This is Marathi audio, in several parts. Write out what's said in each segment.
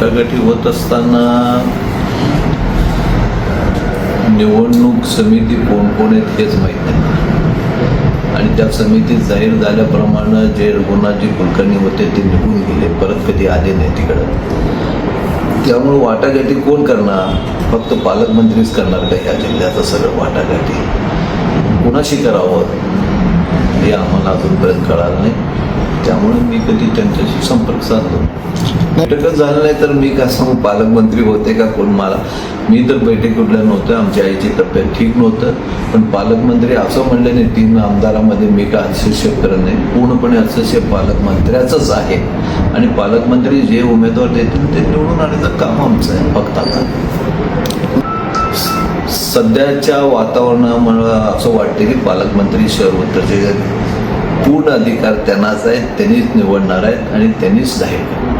वाटाघाटी होत असताना निवडणूक समिती कोण कोण आहेत हेच माहीत नाही आणि त्या समितीत जाहीर झाल्याप्रमाणे जे रघुनाथजी कुलकर्णी होते ते निघून गेले, परत कधी आले नाही तिकडं. त्यामुळे वाटाघाटी कोण करणार? फक्त पालकमंत्रीच करणार का ह्या जिल्ह्याचं सगळं वाटाघाटी? कुणाशी करावं हे आम्हाला अजूनपर्यंत कळालं नाही. त्यामुळे मी कधी त्यांच्याशी संपर्क साधलो बैठकच झालं नाही तर मी का सांगू पालकमंत्री होते का कोण? मी तर बैठक कुठल्या नव्हतं, आमच्या आईची तब्येत ठीक नव्हतं, पण पालकमंत्री असं म्हणले नाही 3 आमदारामध्ये मी का हस्तक्षेप करत नाही. पूर्णपणे हस्तक्षेप पालकमंत्र्याचंच आहे आणि पालकमंत्री जे उमेदवार देतील ते निवडून आणण्याचं काम आमचं आहे. फक्त आता सध्याच्या वातावरणामुळे असं वाटतं की पालकमंत्री शहर उत्तरचे पूर्ण अधिकार त्यांनाच आहेत, त्यांनीच निवडणार आहेत आणि त्यांनीच जाहीर करणार.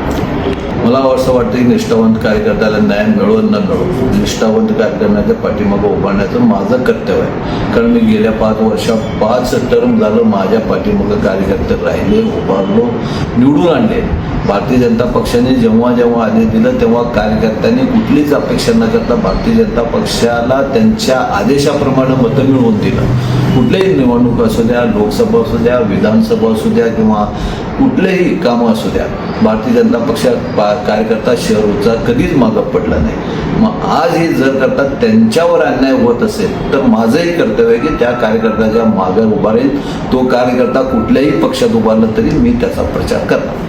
मला असं वाटतं की निष्ठावंत कार्यकर्त्याला न्याय मिळो न मिळो, निष्ठावंत कार्यकर्त्याच्या पाठीमागं उभारण्याचं माझं कर्तव्य आहे. कारण मी गेल्या 5 वर्षात 5 टर्म झालं माझ्या पाठीमागं कार्यकर्ते राहिले, उभारलो, निवडून आणले. भारतीय जनता पक्षाने जेव्हा जेव्हा आदेश दिलं तेव्हा कार्यकर्त्यांनी कुठलीच अपेक्षा न करता भारतीय जनता पक्षाला त्यांच्या आदेशाप्रमाणे मतं मिळवून दिलं. कुठल्याही निवडणूक असू द्या, लोकसभा असू द्या, विधानसभा असू द्या किंवा कुठलेही कामं असू द्या, भारतीय जनता पक्षात कार्यकर्ता शहर उच्चार कधीच मागं पडला नाही. मग आज हे जर करता त्यांच्यावर अन्याय होत असेल तर माझंही कर्तव्य आहे की त्या कार्यकर्त्याच्या मागे उभा राहील. तो कार्यकर्ता कुठल्याही पक्षात उभारला तरी मी त्याचा प्रचार करणार.